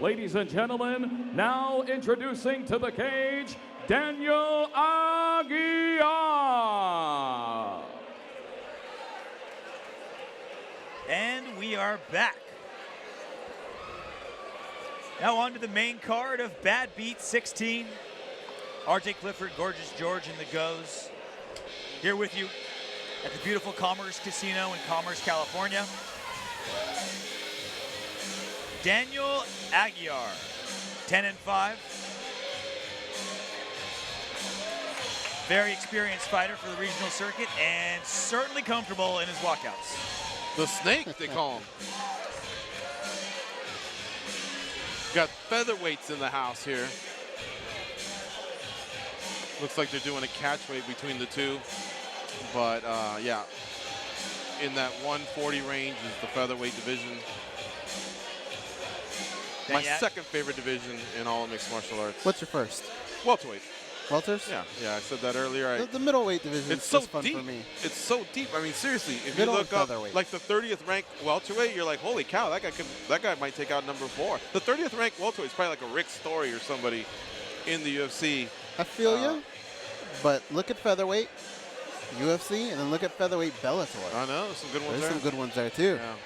Ladies and gentlemen, now introducing to the cage, Daniel Aguiar. And we are back. Now on to the main card of Bad Beat 16. RJ Clifford, Gorgeous George, and the Goes. Here with you at the beautiful Commerce Casino in Commerce, California. Daniel Aguiar, 10-5. Very experienced fighter for the regional circuit and certainly comfortable in his walkouts. The Snake, they call him. Got featherweights in the house here. Looks like they're doing a catch weight between the two. But yeah, in that 140 range is the featherweight division. My second favorite division in all of mixed martial arts. What's your first? Welterweight. Welters? Yeah, I said that earlier. The middleweight division is so fun deep for me. It's so deep. I mean, seriously, if Middle you look and up featherweight. like the 30th ranked welterweight, you're like, holy cow, that guy might take out number 4. The 30th ranked welterweight is probably like a Rick Story or somebody in the UFC. I feel you, but look at featherweight, UFC, and then look at featherweight Bellator. I know, some good ones There's there. some good ones there too. Yeah.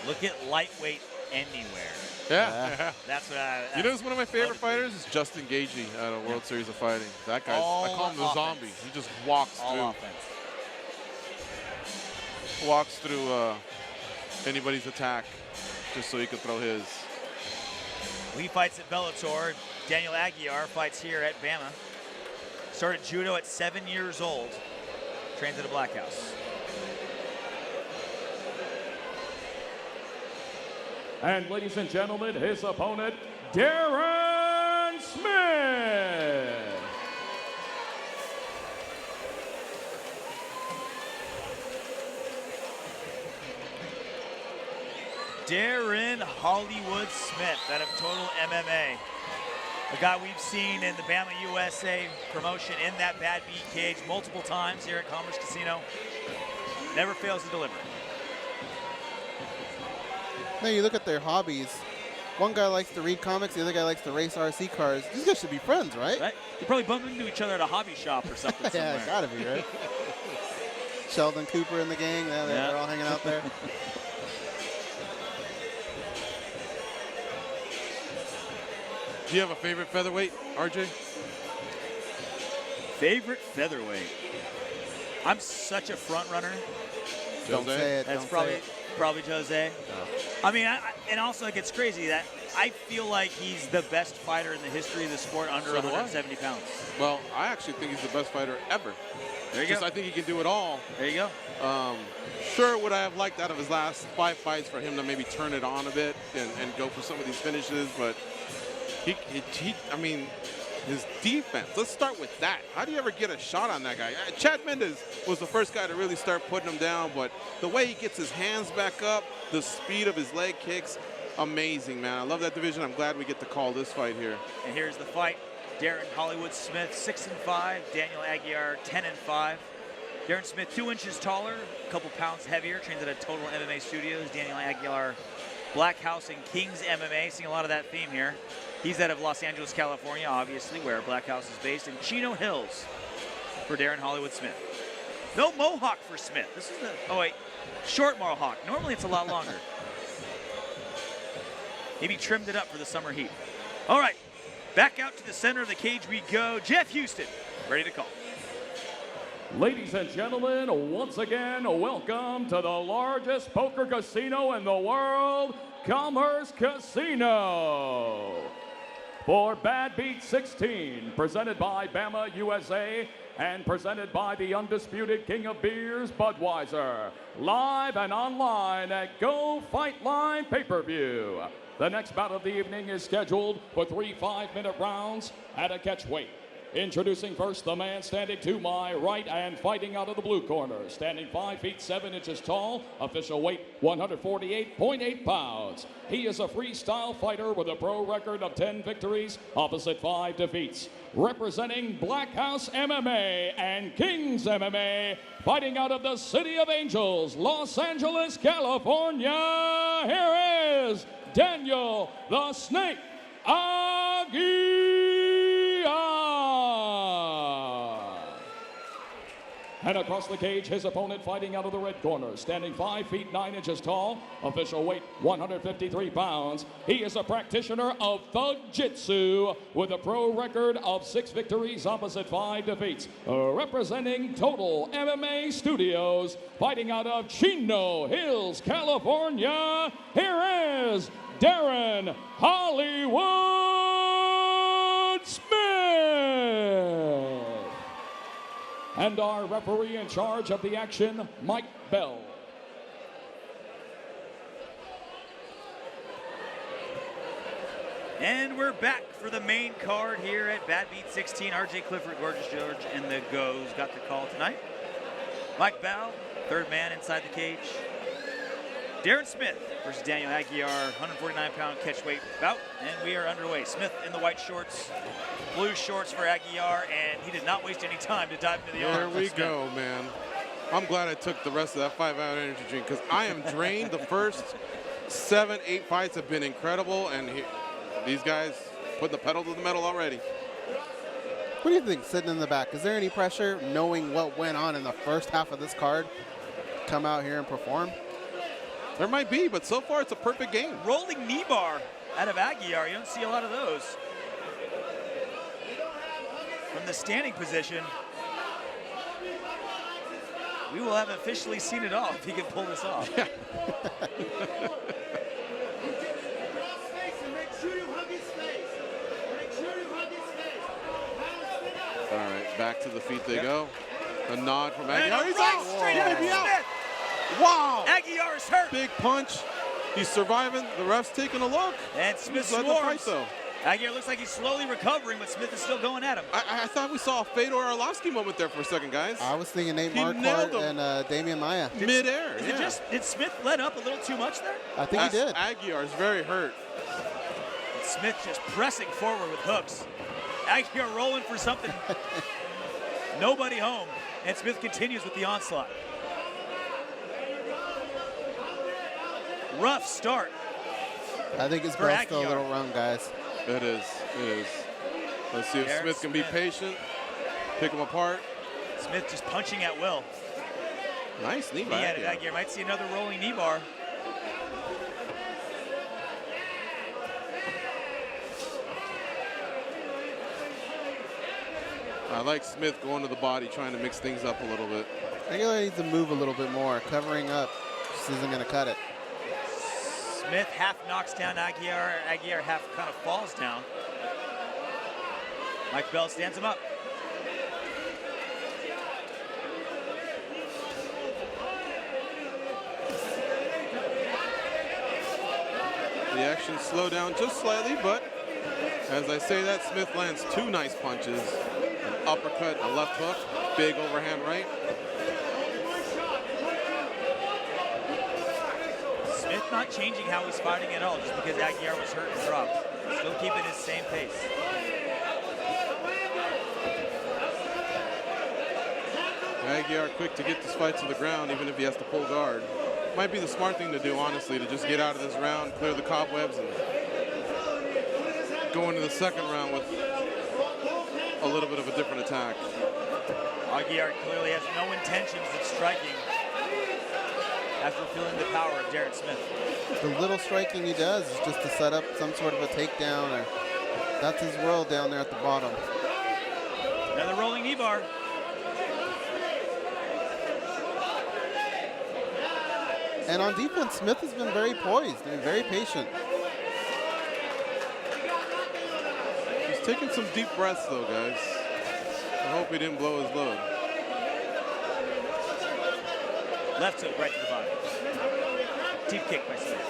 Look at lightweight anywhere. Yeah. That's what I. You know who's one of my favorite fighters? Is Justin Gaethje out of World Series of Fighting. That guy, I call him the zombie. He just walks all through. Walks through anybody's attack just so he can throw his. He fights at Bellator. Daniel Aguiar fights here at Bama. Started judo at 7 years old. Trains at a Black House. And ladies and gentlemen, his opponent, Darren Smith. Darren Hollywood Smith out of Total MMA. A guy we've seen in the Bama USA promotion in that Bad Beat cage multiple times here at Commerce Casino. Never fails to deliver. Now you look at their hobbies. One guy likes to read comics, the other guy likes to race RC cars. These guys should be friends, right? Right? You probably bump into each other at a hobby shop or something somewhere. Yeah, gotta be, right? Sheldon Cooper and the gang, they're all hanging out there. Do you have a favorite featherweight, RJ? Favorite featherweight? I'm such a front runner. Don't say it. That's don't probably say it. probably Jose. I mean, and also it gets crazy that I feel like he's the best fighter in the history of the sport under 170 pounds. Well, I actually think he's the best fighter ever. There you go. I think he can do it all. There you go. Sure, would I have liked out of his last 5 fights for him to maybe turn it on a bit and go for some of these finishes, but I mean, his defense. Let's start with that. How do you ever get a shot on that guy? Chad Mendes was the first guy to really start putting him down, but the way he gets his hands back up, the speed of his leg kicks, amazing, man. I love that division. I'm glad we get to call this fight here. And here's the fight. Darren Hollywood Smith, 6-5. Daniel Aguiar, 10-5. Darren Smith, 2 inches taller, a couple pounds heavier. Trains at a Total MMA Studios. Daniel Aguiar, Black House and Kings MMA. Seeing a lot of that theme here. He's out of Los Angeles, California, obviously, where Black House is based. And Chino Hills for Darren Hollywood Smith. No mohawk for Smith. This is the, oh wait, short mohawk. Normally it's a lot longer. Maybe trimmed it up for the summer heat. All right, back out to the center of the cage we go. Jeff Houston, ready to call. Ladies and gentlemen, once again, welcome to the largest poker casino in the world, Commerce Casino. For Bad Beat 16, presented by Bama USA and presented by the undisputed king of beers, Budweiser, live and online at Go Fight Line pay-per-view. The next bout of the evening is scheduled for 3 5-minute rounds at a catch weight. Introducing first the man standing to my right and fighting out of the blue corner. Standing 5 feet 7 inches tall, official weight 148.8 pounds. He is a freestyle fighter with a pro record of 10 victories, opposite 5 defeats. Representing Black House MMA and Kings MMA, fighting out of the City of Angels, Los Angeles, California. Here is Daniel the Snake Aguiar. And across the cage, his opponent fighting out of the red corner, standing 5 feet 9 inches tall, official weight 153 pounds. He is a practitioner of Thug Jitsu with a pro record of 6 victories opposite 5 defeats. Representing Total MMA Studios, fighting out of Chino Hills, California, here is Darren Hollywood Smith. And our referee in charge of the action, Mike Bell. And we're back for the main card here at Bad Beat 16. RJ Clifford, Gorgeous George, and the Goes got the call tonight. Mike Bell, third man inside the cage. Darren Smith versus Daniel Aguiar, 149-pound catch weight bout, and we are underway. Smith in the white shorts, blue shorts for Aguiar, and he did not waste any time to dive into the arms. There we go, man. I'm glad I took the rest of that 5-hour energy drink because I am drained. The first 7, 8 fights have been incredible, and these guys put the pedal to the metal already. What do you think, sitting in the back? Is there any pressure knowing what went on in the first half of this card? Come out here and perform? There might be, but so far it's a perfect game. Rolling knee bar out of Aguiar. You don't see a lot of those. From the standing position, we will have officially seen it all if he can pull this off. Yeah. All right, back to the feet they go. A nod from And Aguiar. a He's right out. straight He out may of be out. Smith. Wow. Aguiar is hurt. Big punch. He's surviving. The ref's taking a look. And Smith He's led the fight, swarms. though. Aguiar looks like he's slowly recovering, but Smith is still going at him. I thought we saw a Fedor Arlovsky moment there for a second, guys. I was thinking Nate He nailed Marquardt him. and Damian Maya. Midair. Is Yeah. it just, did Smith let up a little too much there? I think he did. Aguiar is very hurt. Smith just pressing forward with hooks. Aguiar rolling for something. Nobody home. And Smith continues with the onslaught. Rough start. I think his For bell's still a Aguiar. little wrong, guys. It is. It is. Let's see if Darren Smith can be Smith. patient, pick him apart. Smith just punching at will. Nice knee Knee by at it. Aguiar. Aguiar might see another rolling knee bar. I like Smith going to the body, trying to mix things up a little bit. Aguilar needs to move a little bit more. Covering up just isn't going to cut it. Smith half knocks down Aguiar. Aguiar half kind of falls down. Mike Bell stands him up. The action slowed down just slightly, but as I say that, Smith lands 2 nice punches. An uppercut, a left hook, big overhand right. Smith not changing how he's fighting at all just because Aguiar was hurt and dropped. Still keeping his same pace. Aguiar quick to get this fight to the ground, even if he has to pull guard. Might be the smart thing to do, honestly, to just get out of this round, clear the cobwebs, and go into the second round with a little bit of a different attack. Aguiar clearly has no intentions of striking after feeling the power of Darren Smith. The little striking he does is just to set up some sort of a takedown, or that's his world down there at the bottom. Another rolling knee bar. And on defense, Smith has been very poised and very patient. He's taking some deep breaths, though, guys. I hope he didn't blow his load. Left hook right to the body. Deep kick by Smith.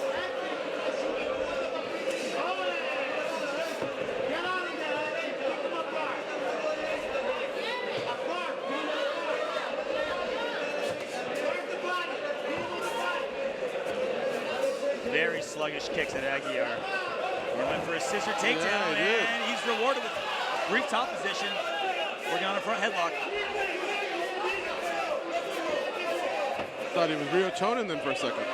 Very sluggish kicks at Aguiar. He went for a scissor takedown, Yeah, he did. and he's rewarded with brief top position. Working on a front headlock. Thought he was Rio Chonin then for a second.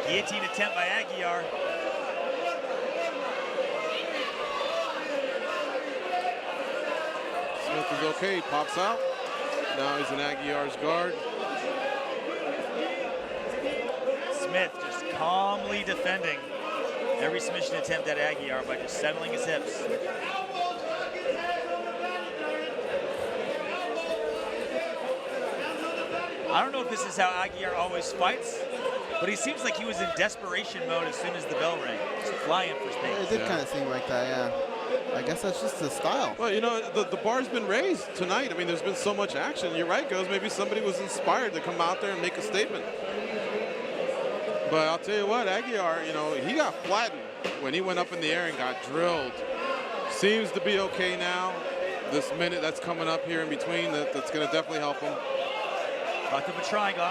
Guillotine attempt by Aguiar. Smith is okay, he pops out. Now he's in Aguiar's guard. Smith just calmly defending every submission attempt at Aguiar by just settling his hips. I don't know if this is how Aguiar always fights, but he seems like he was in desperation mode as soon as the bell rang. Just flying for It space. did kind of seem like that, yeah. I guess that's just his style. Well, you know, the bar's been raised tonight. I mean, there's been so much action. You're right, Goes. Maybe somebody was inspired to come out there and make a statement. But I'll tell you what, Aguiar, you know, he got flattened when he went up in the air and got drilled. Seems to be okay now. This minute that's coming up here in between, that's going to definitely help him. Locked up a triangle.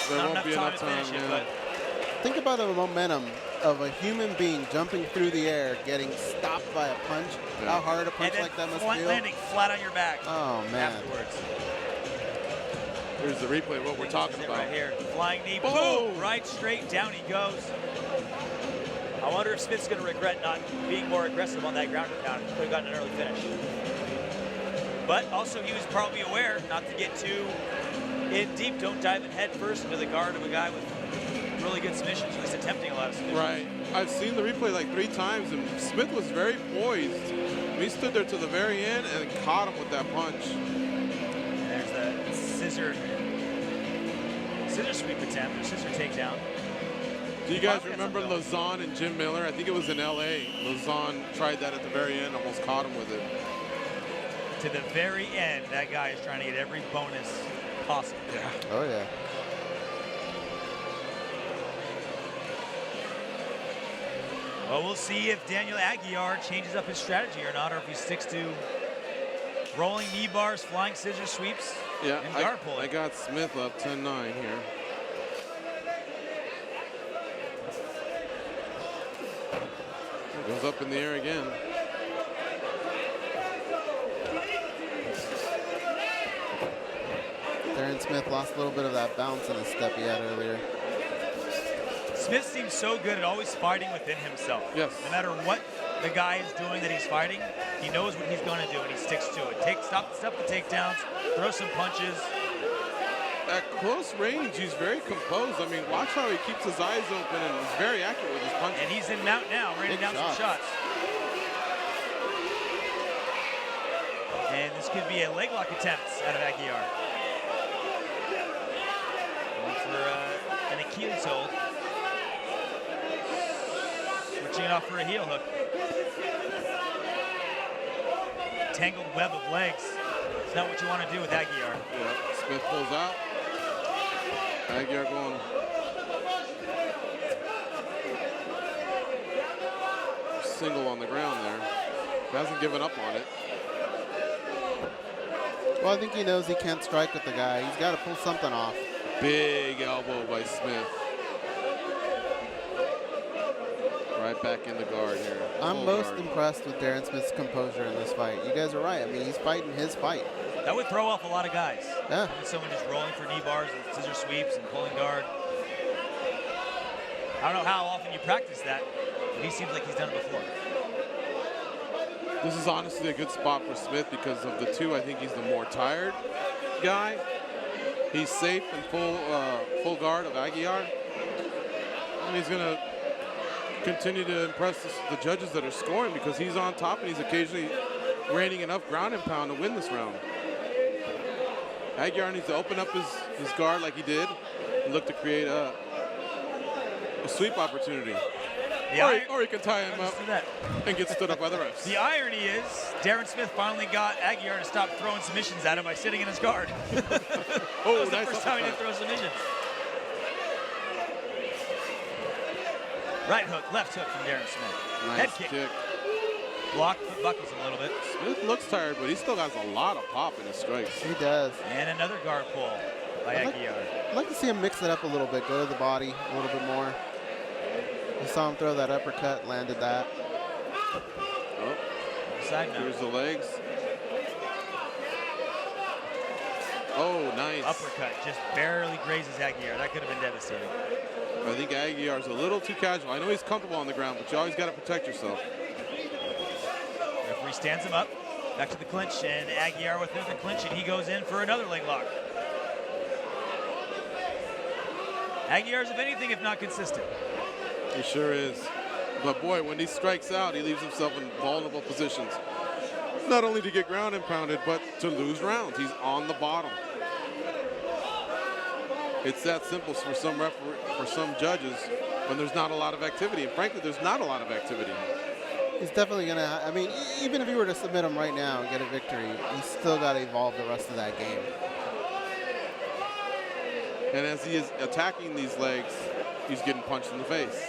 There Not won't enough be time enough to finish time, it, yeah. but Think about the momentum of a human being jumping through the air, getting stopped by a punch. Yeah. How hard a and punch then like that must feel. landing flat on your back Oh, man. afterwards. Here's the replay of what we're talking This is it about. right here. Flying knee, Boom! boom! Right straight down he goes. I wonder if Smith's going to regret not being more aggressive on that ground and pound. Could have gotten an early finish. But also he was probably aware not to get too in deep. Don't dive in head first into the guard of a guy with really good submissions, at least attempting a lot of submissions. Right. I've seen the replay like 3 times, and Smith was very poised. He stood there to the very end and caught him with that punch. There's the scissor sweep attempt, or scissor takedown. Do you guys Bobcats remember up though. Lazon and Jim Miller? I think it was in L.A. Lazon tried that at the very end, almost caught him with it. To the very end, that guy is trying to get every bonus possible. Yeah. Oh, yeah. Well, we'll see if Daniel Aguiar changes up his strategy or not, or if he sticks to rolling knee bars, flying scissor sweeps, Yeah, and guard pulling. I got Smith up 10-9 here. Goes up in the air again. Darren Smith lost a little bit of that bounce in his step he had earlier. Smith seems so good at always fighting within himself. Yes. No matter what the guy is doing that he's fighting, he knows what he's going to do and he sticks to it. Stop the takedowns, throw some punches. At close range, he's very composed. I mean, watch how he keeps his eyes open and he's very accurate with his punches. And he's in mount now, raining Big down some shots. shots. And this could be a leg lock attempt out of Aguiar. Going for an Achilles hold. Switching it off for a heel hook. Tangled web of legs. It's not what you want to do with Aguiar. Yeah, Smith pulls out. Aguiar going. Single on the ground there. He hasn't given up on it. Well, I think he knows he can't strike with the guy. He's got to pull something off. Big elbow by Smith. Right back in the guard here. I'm Full most guard. impressed with Darren Smith's composure in this fight. You guys are right. I mean, he's fighting his fight. That would throw off a lot of guys. Yeah. Having someone just rolling for knee bars and scissor sweeps and pulling guard. I don't know how often you practice that, but he seems like he's done it before. This is honestly a good spot for Smith because of the two. I think he's the more tired guy. He's safe and full guard of Aguiar. And he's going to continue to impress the judges that are scoring because he's on top and he's occasionally raining enough ground and pound to win this round. Aguiar needs to open up his guard like he did and look to create a sweep opportunity. Or he can tie him up That. and get stood up by the refs. The irony is, Darren Smith finally got Aguiar to stop throwing submissions at him by sitting in his guard. Oh, that was the nice first time he uppercut. didn't throw submissions. Right hook, left hook from Darren Smith. Nice Head kick. Block, buckles him a little bit. Smith looks tired, but he still has a lot of pop in his strikes. He does. And another guard pull by Aguiar. I'd like to see him mix it up a little bit, go to the body a little bit more. You saw him throw that uppercut, landed that. Oh, Side note. here's the legs. Oh, nice. Uppercut just barely grazes Aguiar. That could have been devastating. I think Aguiar's a little too casual. I know he's comfortable on the ground, but you always got to protect yourself. Referee stands him up. Back to the clinch, and Aguiar with the clinch, and he goes in for another leg lock. Aguiar's, if anything, if not consistent. He sure is. But boy, when he strikes out, he leaves himself in vulnerable positions. Not only to get ground and pounded, but to lose rounds. He's on the bottom. It's that simple for some judges when there's not a lot of activity. And frankly, there's not a lot of activity. He's definitely going to, I mean, even if you were to submit him right now and get a victory, he's still got to evolve the rest of that game. And as he is attacking these legs, he's getting punched in the face.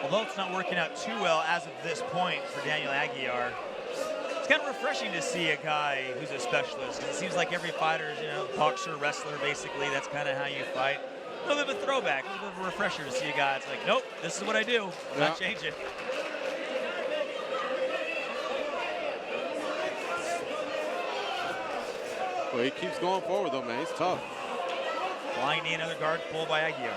Although it's not working out too well as of this point for Daniel Aguiar, it's kind of refreshing to see a guy who's a specialist. It seems like every fighter is, boxer, wrestler, basically. That's kind of how you fight. A little bit of a throwback, a little bit of a refresher to see a guy that's like, nope, this is what I do. I'm not changing. Well, he keeps going forward, though, man. He's tough. Flying knee, another guard pull by Aguiar.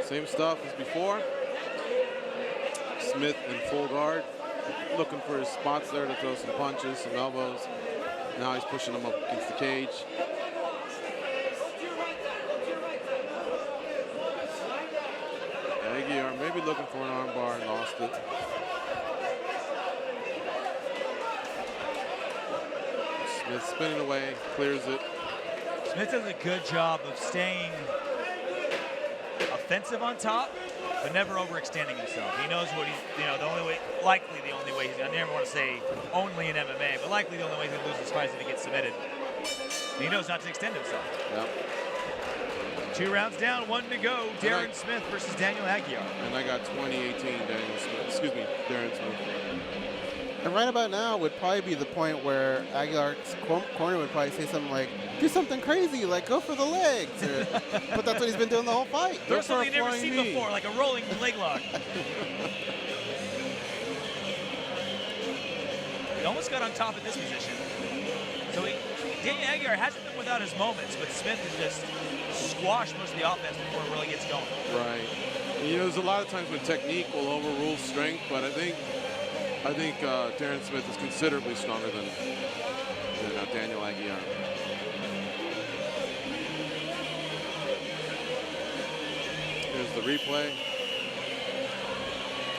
Same stuff as before. Smith in full guard, looking for his spots there to throw some punches, some elbows. Now he's pushing him up against the cage. Aguiar maybe looking for an armbar and lost it. Smith spinning away, clears it. Smith does a good job of staying offensive on top, but never overextending himself. He knows what he's, the only way, likely the only way I never want to say only in MMA, but likely the only way he's going to lose this fight is if he gets submitted. And he knows not to extend himself. Yep. 2 rounds down, 1 to go. Darren Smith versus Daniel Aguiar. And I got 2018 Darren Smith. And right about now would probably be the point where Aguilar's corner would probably say something like, do something crazy, like go for the legs. But that's what he's been doing the whole fight. There's something you've never seen before, like a rolling leg lock. He almost got on top of this position. So Daniel Aguiar hasn't been without his moments, but Smith has just squashed most of the offense before it really gets going. Right. There's a lot of times when technique will overrule strength, but I think Darren Smith is considerably stronger than Daniel Aguiar. Here's the replay.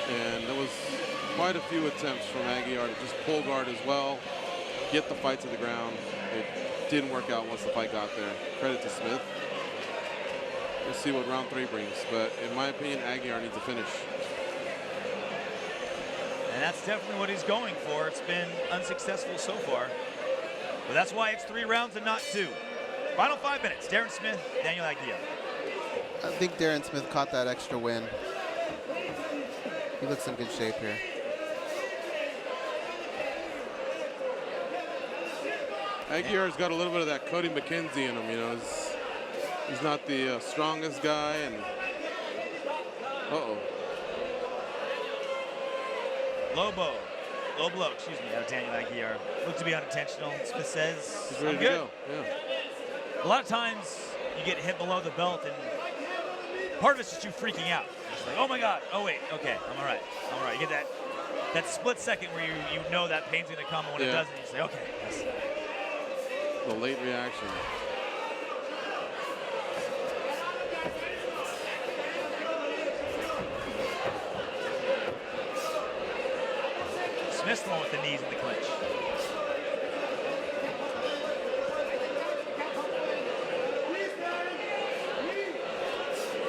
And there was quite a few attempts from Aguiar to just pull guard as well, get the fight to the ground. It didn't work out once the fight got there. Credit to Smith. We'll see what round 3 brings, but in my opinion, Aguiar needs a finish. And that's definitely what he's going for. It's been unsuccessful so far. But that's why it's 3 rounds and not 2. Final 5 minutes. Darren Smith, Daniel Aguiar. I think Darren Smith caught that extra win. He looks in good shape here. Aguiar's got a little bit of that Cody McKenzie in him, He's not the strongest guy, and Low blow, excuse me, out of Daniel Aguiar. Looked to be unintentional. Smith says, he's ready I'm to good. go. Yeah. A lot of times you get hit below the belt, and part of it's just you freaking out. It's like, oh my God, oh wait, okay, I'm all right. You get that split second where you know that pain's gonna come, and when it doesn't, you say, okay. Yes. The late reaction. Smith's the one with the knees in the clinch.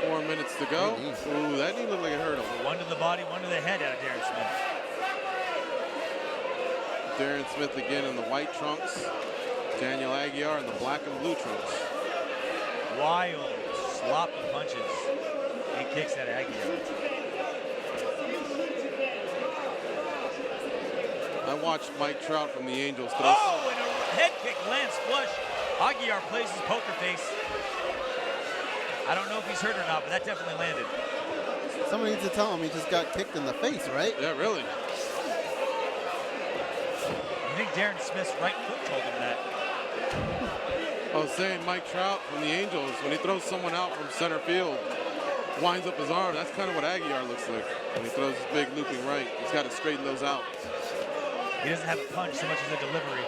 Four minutes to go. Ooh, that knee looked like it hurt him. One to the body, one to the head out of Darren Smith. Darren Smith again in the white trunks. Daniel Aguiar in the black and blue trunks. Wild, sloppy punches and kicks at Aguiar. I watched Mike Trout from the Angels throw. Oh, and a head kick lands flush. Aguiar plays his poker face. I don't know if he's hurt or not, but that definitely landed. Somebody needs to tell him he just got kicked in the face, right? Yeah, really. I think Darren Smith's right foot told him that. I was saying Mike Trout from the Angels, when he throws someone out from center field, winds up his arm. That's kind of what Aguilar looks like when he throws his big looping right. He's got to straighten those out. He doesn't have a punch so much as a delivery.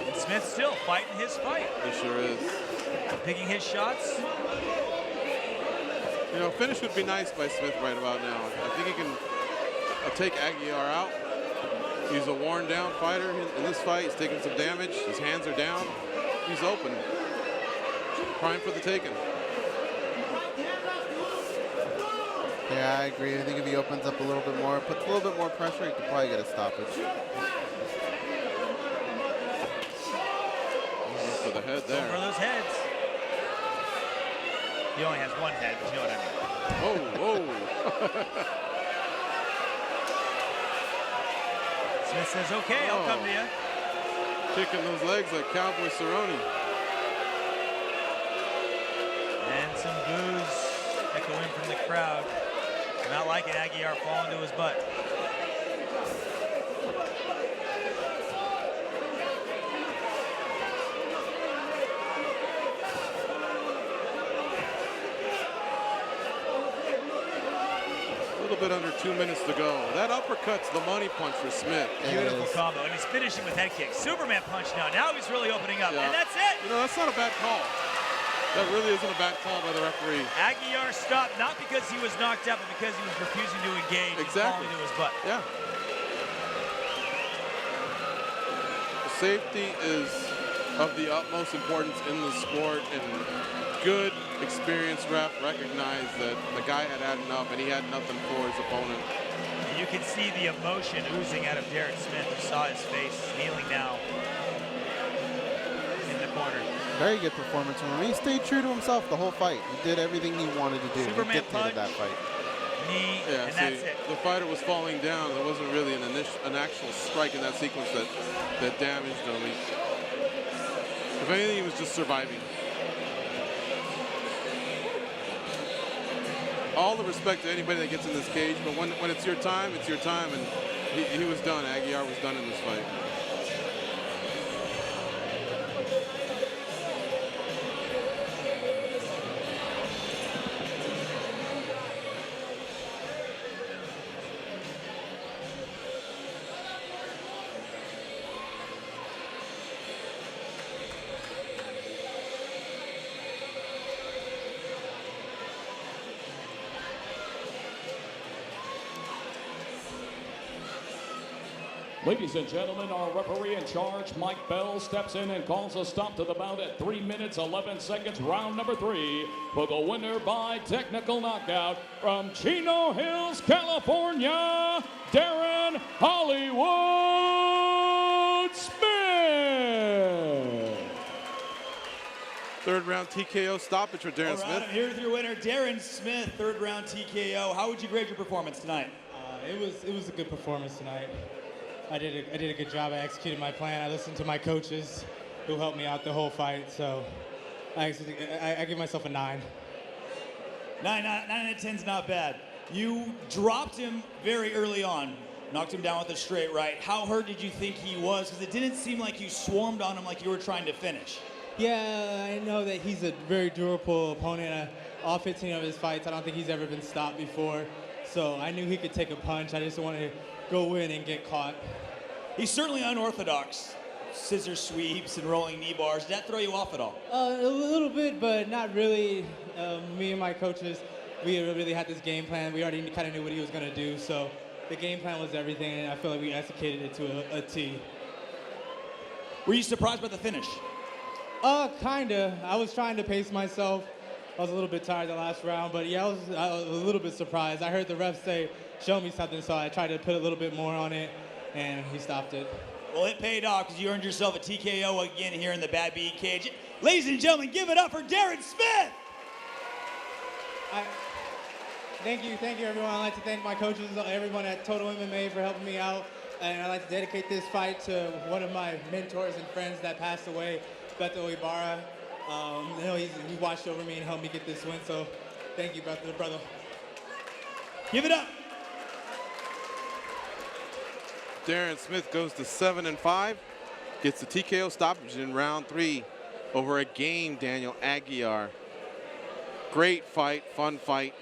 And Smith still fighting his fight. He sure is. Picking his shots. You know, finish would be nice by Smith right about now. I think he can take Aguilar out. He's a worn down fighter in this fight. He's taking some damage. His hands are down. He's open. Prime for the taking. Yeah, I agree. I think if he opens up a little bit more, puts a little bit more pressure, he could probably get a stoppage. For the head there. Over those heads. He only has one head, but you know what I mean. Whoa. Smith says, okay, I'll come to you. Kicking those legs like Cowboy Cerrone. And some boos echo in from the crowd. Not liking Aguilar falling to his butt. A little bit under 2 minutes to go. That uppercut's the money punch for Smith. Beautiful combo, and he's finishing with head kicks. Superman punch now. Now he's really opening up, and that's it. You know, that's not a bad call. That really isn't a bad call by the referee. Aguilar stopped not because he was knocked out, but because he was refusing to engage. Exactly. And falling to his butt. Yeah. Safety is of the utmost importance in the sport, and good, experienced ref recognized that the guy had had enough, and he had nothing for his opponent. And you can see the emotion oozing out of Darren Smith. You saw his face, kneeling now in the corner. Very good performance from him. He stayed true to himself the whole fight. He did everything he wanted to do. Superman he dictated punch, that fight. Knee, Yeah, and see, that's it. the fighter was falling down. There wasn't really an actual strike in that sequence that damaged him. If anything, he was just surviving. All the respect to anybody that gets in this cage, but when it's your time, it's your time, and he was done. Aguilar was done in this fight. Ladies and gentlemen, our referee in charge, Mike Bell, steps in and calls a stop to the bout at 3 minutes, 11 seconds, round number 3, for the winner by technical knockout from Chino Hills, California, Darren Hollywood Smith. Third round TKO stoppage for Darren All right, Smith. I'm here with your winner, Darren Smith, third round TKO. How would you grade your performance tonight? It was a good performance tonight. I did a good job. I executed my plan. I listened to my coaches, who helped me out the whole fight. So I give myself a 9. 9 out of 10's not bad. You dropped him very early on, knocked him down with a straight right. How hurt did you think he was? Because it didn't seem like you swarmed on him like you were trying to finish. Yeah, I know that he's a very durable opponent. All 15 of his fights, I don't think he's ever been stopped before. So I knew he could take a punch. I just wanted to go in and get caught. He's certainly unorthodox. Scissor sweeps and rolling knee bars. Did that throw you off at all? A little bit, but not really. Me and my coaches, we really had this game plan. We already kind of knew what he was going to do. So the game plan was everything, and I feel like we executed it to a T. Were you surprised by the finish? Kinda. I was trying to pace myself. I was a little bit tired the last round, but yeah, I was a little bit surprised. I heard the ref say, show me something, so I tried to put a little bit more on it, and he stopped it. Well, it paid off because you earned yourself a TKO again here in the Bad B cage. Ladies and gentlemen, give it up for Darren Smith! Thank you, everyone. I'd like to thank my coaches, everyone at Total MMA for helping me out, and I'd like to dedicate this fight to one of my mentors and friends that passed away, Beto Ibarra. You know, he watched over me and helped me get this win, so thank you, brother. Give it up. Darren Smith goes to 7-5, gets the TKO stoppage in round 3 over a game Daniel Aguiar. Great fight, fun fight.